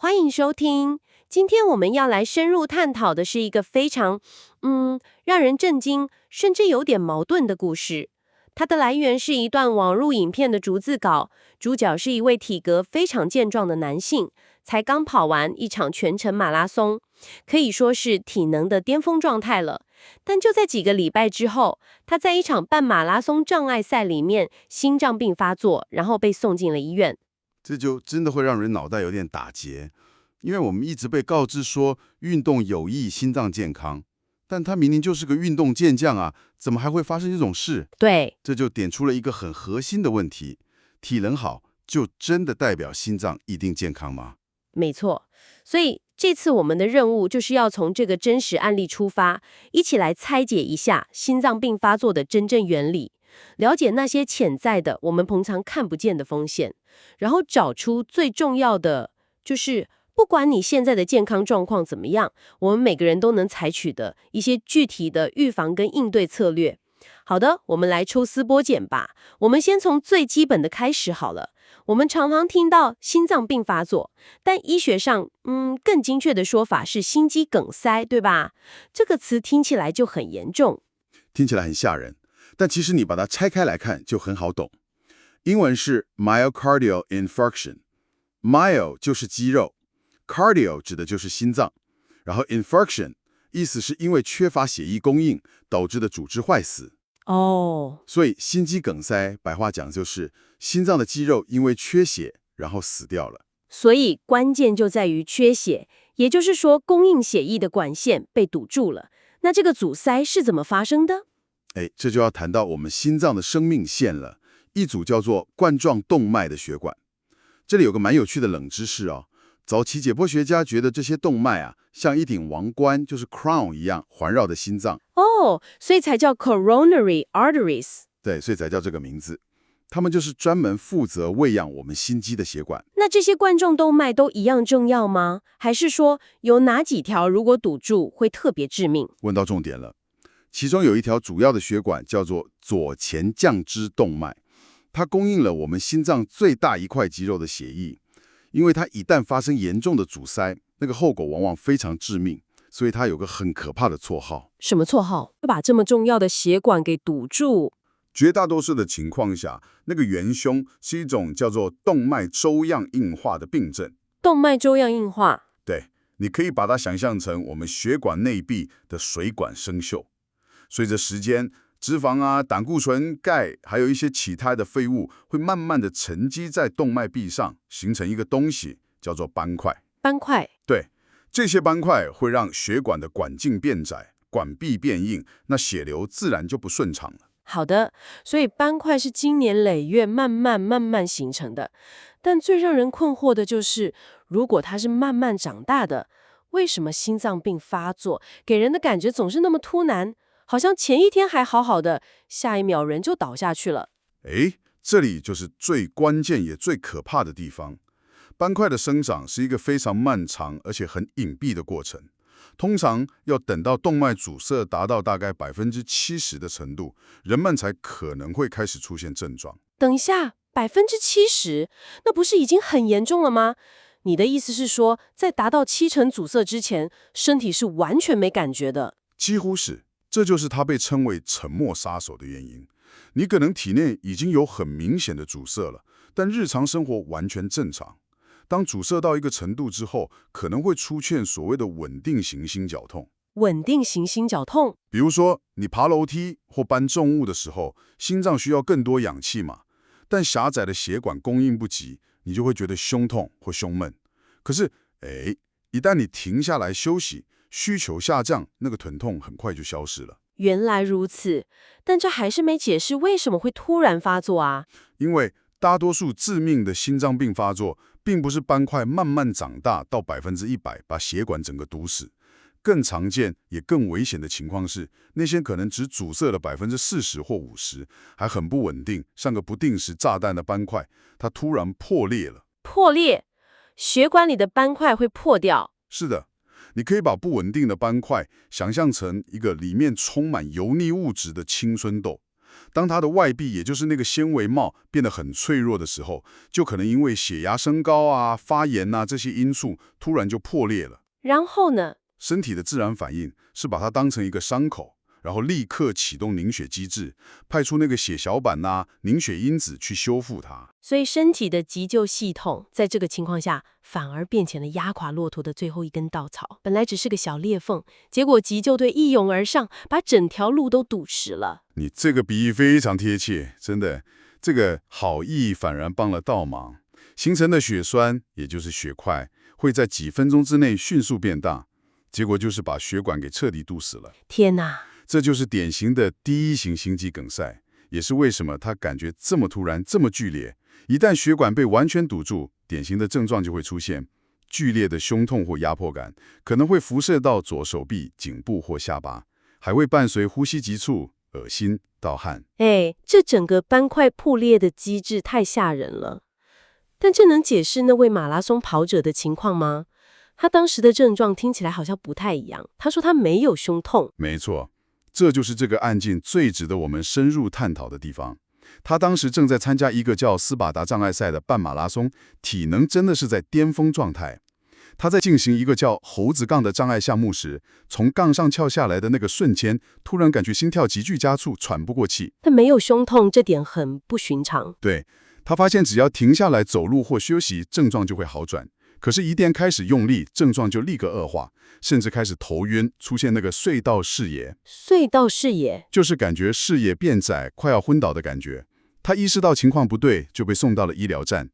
欢迎收听。今天我们要来深入探讨的是一个非常，让人震惊，甚至有点矛盾的故事。它的来源是一段网络影片的逐字稿，主角是一位体格非常健壮的男性，才刚跑完一场全程马拉松，可以说是体能的巅峰状态了。但就在几个礼拜之后，他在一场半马拉松障碍赛里面心脏病发作，然后被送进了医院。这就真的会让人脑袋有点打结，因为我们一直被告知说运动有益心脏健康，但他明明就是个运动健将啊，怎么还会发生这种事？对，这就点出了一个很核心的问题：体能好就真的代表心脏一定健康吗？没错。所以这次我们的任务就是要从这个真实案例出发，一起来拆解一下心脏病发作的真正原理，了解那些潜在的我们平常看不见的风险，然后找出最重要的，就是不管你现在的健康状况怎么样，我们每个人都能采取的一些具体的预防跟应对策略。好的，我们来抽丝剥茧吧。我们先从最基本的开始好了。我们常常听到心脏病发作，但医学上，更精确的说法是心肌梗塞，对吧？这个词听起来就很严重。听起来很吓人，但其实你把它拆开来看就很好懂。英文是 myocardial infarction，myo 就是肌肉，cardio 指的就是心脏，然后 infarction 意思是因为缺乏血液供应导致的组织坏死。哦，所以心肌梗塞白话讲就是心脏的肌肉因为缺血然后死掉了。所以关键就在于缺血，也就是说供应血液的管线被堵住了。那这个阻塞是怎么发生的？这就要谈到我们心脏的生命线了，一组叫做冠状动脉的血管。这里有个蛮有趣的冷知识哦。早期解剖学家觉得这些动脉啊，像一顶王冠，就是 crown 一样环绕的心脏。哦，所以才叫 coronary arteries。对，所以才叫这个名字。他们就是专门负责喂养我们心肌的血管。那这些冠状动脉都一样重要吗？还是说有哪几条如果堵住会特别致命？问到重点了。其中有一条主要的血管叫做左前降支动脉，它供应了我们心脏最大一块肌肉的血液。因为它一旦发生严重的阻塞，那个后果往往非常致命，所以它有个很可怕的绰号。什么绰号？会把这么重要的血管给堵住？绝大多数的情况下，那个元凶是一种叫做动脉粥样硬化的病症。动脉粥样硬化？对，你可以把它想象成我们血管内壁的水管生锈。随着时间，脂肪啊、胆固醇、钙，还有一些其他的废物，会慢慢的沉积在动脉壁上，形成一个东西，叫做斑块。斑块？对，这些斑块会让血管的管径变窄，管壁变硬，那血流自然就不顺畅了。好的，所以斑块是经年累月慢慢形成的。但最让人困惑的就是，如果它是慢慢长大的，为什么心脏病发作给人的感觉总是那么突然？好像前一天还好好的，下一秒人就倒下去了。这里就是最关键也最可怕的地方。斑块的生长是一个非常漫长而且很隐蔽的过程，通常要等到动脉阻塞达到大概70%的程度，人们才可能会开始出现症状。等一下，70%，那不是已经很严重了吗？你的意思是说，在达到70%阻塞之前，身体是完全没感觉的？几乎是，这就是它被称为沉默杀手的原因。你可能体内已经有很明显的阻塞了，但日常生活完全正常。当阻塞到一个程度之后，可能会出现所谓的稳定型心绞痛。稳定型心绞痛？比如说，你爬楼梯或搬重物的时候，心脏需要更多氧气嘛，但狭窄的血管供应不及，你就会觉得胸痛或胸闷。可是，一旦你停下来休息，需求下降，那个疼痛很快就消失了。原来如此，但这还是没解释为什么会突然发作啊？因为大多数致命的心脏病发作，并不是斑块慢慢长大到100%把血管整个堵死。更常见也更危险的情况是，那些可能只阻塞了40%或50%，还很不稳定，像个不定时炸弹的斑块，它突然破裂了。破裂？血管里的斑块会破掉？是的，你可以把不稳定的斑块想象成一个里面充满油腻物质的青春痘，当它的外壁，也就是那个纤维帽变得很脆弱的时候，就可能因为血压升高啊、发炎啊这些因素，突然就破裂了。然后呢？身体的自然反应是把它当成一个伤口，然后立刻启动凝血机制，派出那个血小板呐、凝血因子去修复它。所以身体的急救系统在这个情况下反而变成了压垮骆驼的最后一根稻草。本来只是个小裂缝，结果急救队一拥而上，把整条路都堵实了。你这个比喻非常贴切，真的，这个好意反而帮了倒忙。形成的血栓，也就是血块，会在几分钟之内迅速变大，结果就是把血管给彻底堵死了。天哪！这就是典型的第一型心肌梗塞，也是为什么它感觉这么突然、这么剧烈。一旦血管被完全堵住，典型的症状就会出现剧烈的胸痛或压迫感，可能会辐射到左手臂、颈部或下巴，还会伴随呼吸急促、恶心、盗汗。这整个斑块破裂的机制太吓人了。但这能解释那位马拉松跑者的情况吗？他当时的症状听起来好像不太一样。他说他没有胸痛。没错，这就是这个案件最值得我们深入探讨的地方。他当时正在参加一个叫斯巴达障碍赛的半马拉松，体能真的是在巅峰状态。他在进行一个叫猴子杠的障碍项目时，从杠上跳下来的那个瞬间，突然感觉心跳急剧加速，喘不过气。他没有胸痛，这点很不寻常。对，他发现只要停下来走路或休息，症状就会好转。可是，一旦开始用力，症状就立刻恶化，甚至开始头晕，出现那个隧道视野。隧道视野就是感觉视野变窄，快要昏倒的感觉。他意识到情况不对，就被送到了医疗站。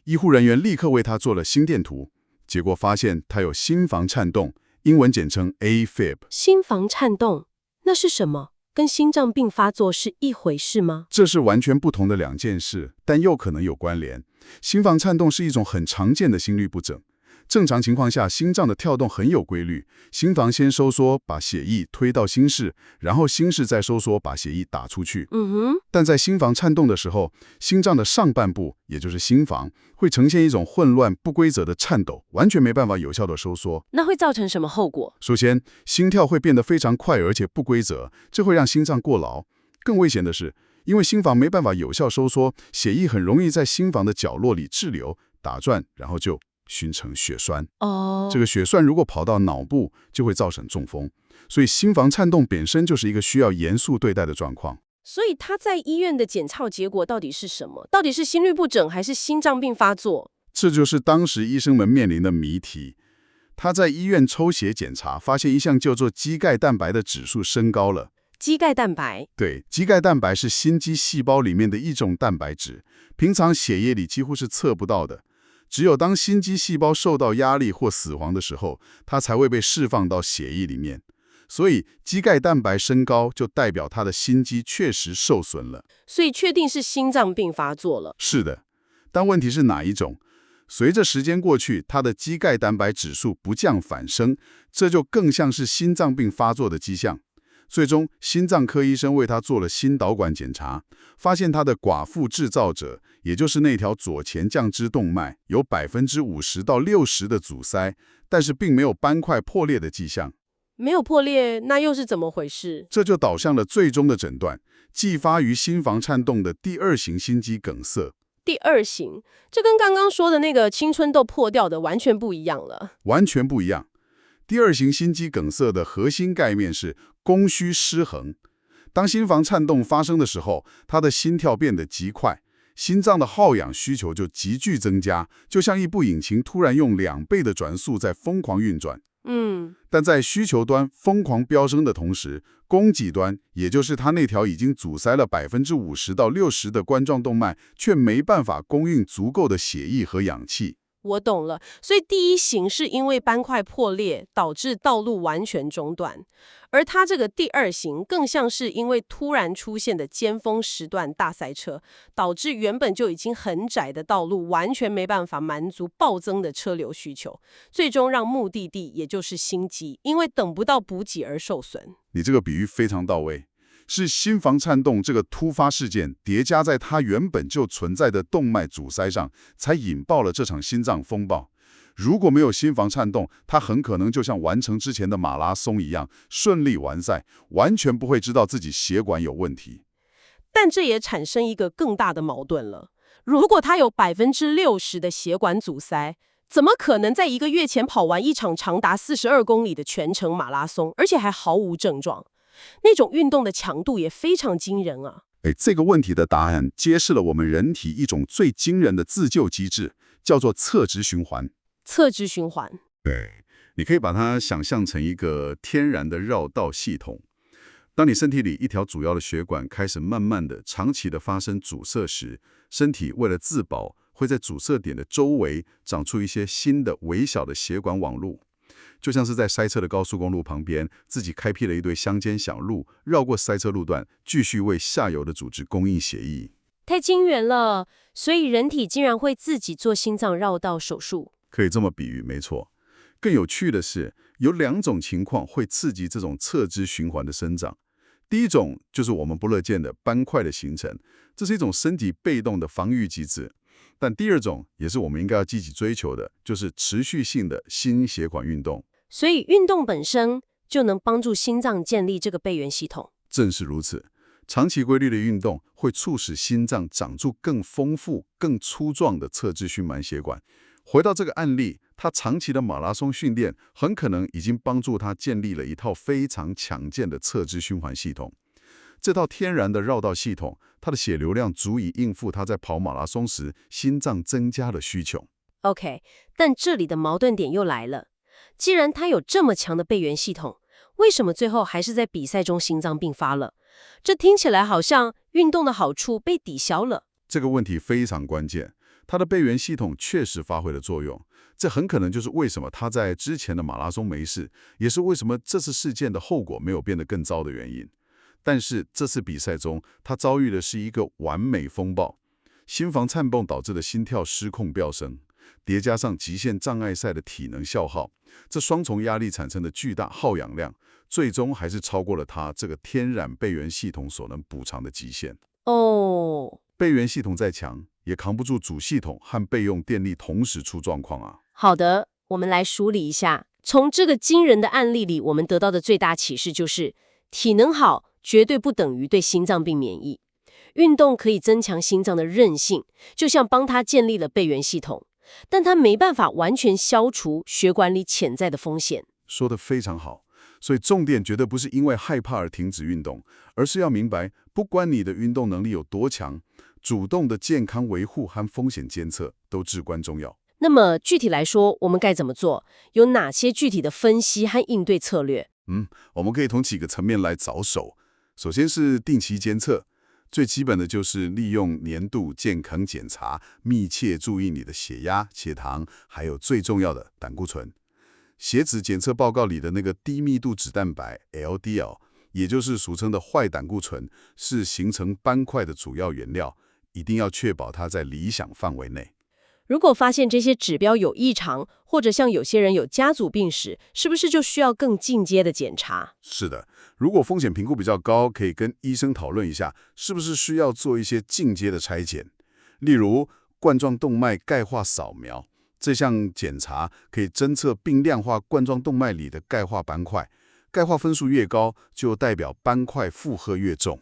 医护人员立刻为他做了心电图，结果发现他有心房颤动，英文简称 AFib。心房颤动，那是什么？跟心脏病发作是一回事吗？这是完全不同的两件事，但又可能有关联。心房颤动是一种很常见的心律不整。正常情况下，心脏的跳动很有规律，心房先收缩，把血液推到心室，然后心室再收缩，把血液打出去。但在心房颤动的时候，心脏的上半部，也就是心房，会呈现一种混乱、不规则的颤抖，完全没办法有效的收缩。那会造成什么后果？首先，心跳会变得非常快，而且不规则，这会让心脏过劳。更危险的是，因为心房没办法有效收缩，血液很容易在心房的角落里滞留、打转，然后就形成血栓。这个血栓如果跑到脑部，就会造成中风。所以心房颤动本身就是一个需要严肃对待的状况。所以他在医院的检测结果到底是什么？到底是心律不整还是心脏病发作？这就是当时医生们面临的谜题。他在医院抽血检查，发现一项叫做肌钙蛋白的指数升高了。肌钙蛋白？对，肌钙蛋白是心肌细胞里面的一种蛋白质，平常血液里几乎是测不到的。只有当心肌细胞受到压力或死亡的时候，它才会被释放到血液里面。所以肌钙蛋白升高，就代表他的心肌确实受损了。所以确定是心脏病发作了。是的，但问题是哪一种？随着时间过去，他的肌钙蛋白指数不降反升，这就更像是心脏病发作的迹象。最终，心脏科医生为他做了心导管检查，发现他的寡妇制造者，也就是那条左前降支动脉，有50%到60%的阻塞，但是并没有斑块破裂的迹象。没有破裂，那又是怎么回事？这就导向了最终的诊断，继发于心房颤动的第二型心肌梗塞。第二型，这跟刚刚说的那个青春痘破掉的完全不一样了。完全不一样。第二型心肌梗塞的核心概念是供需失衡。当心房颤动发生的时候，他的心跳变得极快，心脏的耗氧需求就急剧增加，就像一部引擎突然用2倍的转速在疯狂运转。但在需求端疯狂飙升的同时，供给端，也就是他那条已经阻塞了50%到60%的冠状动脉，却没办法供应足够的血液和氧气。我懂了，所以第一型是因为斑块破裂导致道路完全中断，而它这个第二型更像是因为突然出现的尖峰时段大塞车，导致原本就已经很窄的道路完全没办法满足暴增的车流需求，最终让目的地也就是心肌因为等不到补给而受损。你这个比喻非常到位。是心房颤动这个突发事件叠加在它原本就存在的动脉阻塞上，才引爆了这场心脏风暴。如果没有心房颤动，它很可能就像完成之前的马拉松一样顺利完赛，完全不会知道自己血管有问题。但这也产生一个更大的矛盾了。如果他有60%的血管阻塞，怎么可能在1个月前跑完一场长达42公里的全程马拉松，而且还毫无症状？那种运动的强度也非常惊人啊！这个问题的答案揭示了我们人体一种最惊人的自救机制，叫做侧支循环。侧支循环，对，你可以把它想象成一个天然的绕道系统。当你身体里一条主要的血管开始慢慢的、长期的发生阻塞时，身体为了自保，会在阻塞点的周围长出一些新的微小的血管网路，就像是在塞车的高速公路旁边，自己开辟了一堆乡间小路，绕过塞车路段，继续为下游的组织供应血液。太惊人了！所以人体竟然会自己做心脏绕道手术。可以这么比喻，没错。更有趣的是，有2种情况会刺激这种侧支循环的生长。第一种就是我们不乐见的斑块的形成，这是一种身体被动的防御机制。但第二种也是我们应该要积极追求的，就是持续性的心血管运动。所以运动本身就能帮助心脏建立这个备源系统。正是如此，长期规律的运动会促使心脏长出更丰富、更粗壮的侧支循环血管。回到这个案例，他长期的马拉松训练很可能已经帮助他建立了一套非常强健的侧支循环系统。这套天然的绕道系统，他的血流量足以应付他在跑马拉松时心脏增加的需求。OK， 但这里的矛盾点又来了。既然他有这么强的备源系统，为什么最后还是在比赛中心脏病发了？这听起来好像运动的好处被抵消了。这个问题非常关键，他的备源系统确实发挥了作用，这很可能就是为什么他在之前的马拉松没事，也是为什么这次事件的后果没有变得更糟的原因。但是这次比赛中，他遭遇的是一个完美风暴，心房颤动导致的心跳失控飙升，叠加上极限障碍赛的体能消耗，这双重压力产生的巨大耗氧量，最终还是超过了他这个天然备源系统所能补偿的极限。哦，备源系统再强，也扛不住主系统和备用电力同时出状况啊。好的，我们来梳理一下。从这个惊人的案例里，我们得到的最大启示就是，体能好绝对不等于对心脏病免疫。运动可以增强心脏的韧性，就像帮它建立了备源系统，但它没办法完全消除血管里潜在的风险。说得非常好，所以重点绝对不是因为害怕而停止运动，而是要明白，不管你的运动能力有多强，主动的健康维护和风险监测都至关重要。那么具体来说，我们该怎么做？有哪些具体的分析和应对策略？我们可以从几个层面来着手。首先是定期监测，最基本的就是利用年度健康检查，密切注意你的血压、血糖，还有最重要的胆固醇。血脂检测报告里的那个低密度脂蛋白 LDL， 也就是俗称的坏胆固醇，是形成斑块的主要原料，一定要确保它在理想范围内。如果发现这些指标有异常，或者像有些人有家族病史，是不是就需要更进阶的检查？是的，如果风险评估比较高，可以跟医生讨论一下，是不是需要做一些进阶的筛检，例如冠状动脉钙化扫描。这项检查可以侦测并量化冠状动脉里的钙化斑块，钙化分数越高，就代表斑块负荷越重。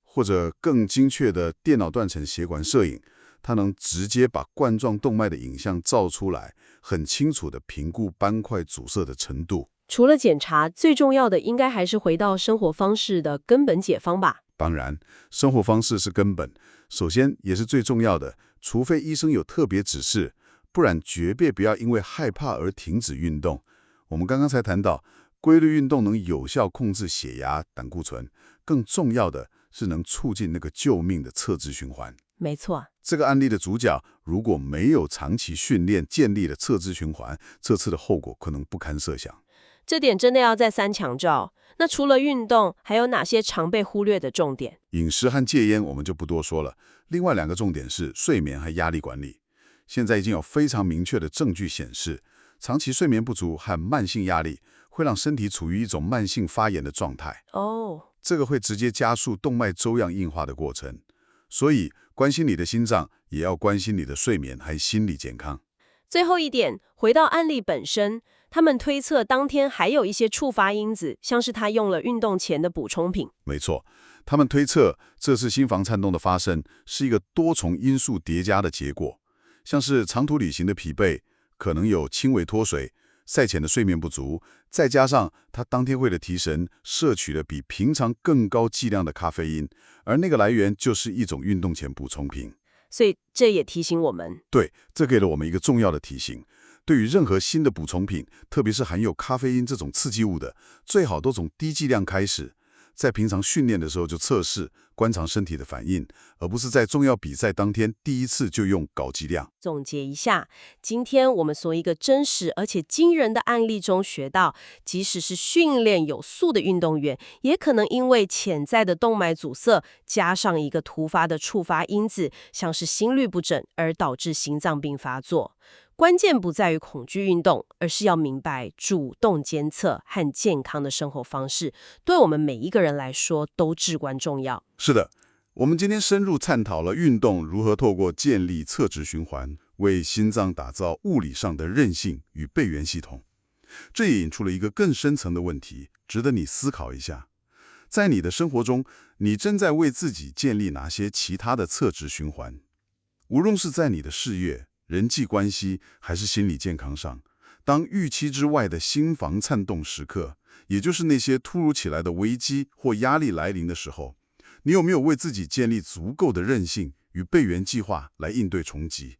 或者更精确的电脑断层血管摄影，它能直接把冠状动脉的影像照出来，很清楚地评估斑块阻塞的程度。除了检查，最重要的应该还是回到生活方式的根本解方吧？当然，生活方式是根本，首先也是最重要的，除非医生有特别指示，不然绝对不要因为害怕而停止运动。我们刚刚才谈到，规律运动能有效控制血压、胆固醇，更重要的是能促进那个救命的侧支循环。没错，这个案例的主角如果没有长期训练建立的侧支循环，这次的后果可能不堪设想。这点真的要再三强调。那除了运动，还有哪些常被忽略的重点？饮食和戒烟我们就不多说了，另外2个重点是睡眠和压力管理。现在已经有非常明确的证据显示，长期睡眠不足和慢性压力会让身体处于一种慢性发炎的状态。这个会直接加速动脉粥样硬化的过程。所以，关心你的心脏，也要关心你的睡眠和心理健康。最后一点，回到案例本身，他们推测当天还有一些触发因子，像是他用了运动前的补充品。没错，他们推测这次心房颤动的发生是一个多重因素叠加的结果，像是长途旅行的疲惫，可能有轻微脱水，赛前的睡眠不足，再加上他当天为了提神，摄取了比平常更高剂量的咖啡因，而那个来源就是一种运动前补充品。所以这也提醒我们，对，这给了我们一个重要的提醒。对于任何新的补充品，特别是含有咖啡因这种刺激物的，最好都从低剂量开始，在平常训练的时候就测试，观察身体的反应，而不是在重要比赛当天第一次就用高剂量。总结一下，今天我们从一个真实而且惊人的案例中学到，即使是训练有素的运动员，也可能因为潜在的动脉阻塞，加上一个突发的触发因子，像是心律不整，而导致心脏病发作。关键不在于恐惧运动，而是要明白主动监测和健康的生活方式，对我们每一个人来说都至关重要。是的，我们今天深入探讨了运动如何透过建立侧直循环，为心脏打造物理上的韧性与备援系统。这也引出了一个更深层的问题，值得你思考一下。在你的生活中，你正在为自己建立哪些其他的侧直循环？无论是在你的事业、人际关系还是心理健康上，当预期之外的心房颤动时刻，也就是那些突如其来的危机或压力来临的时候，你有没有为自己建立足够的韧性与备援计划来应对冲击？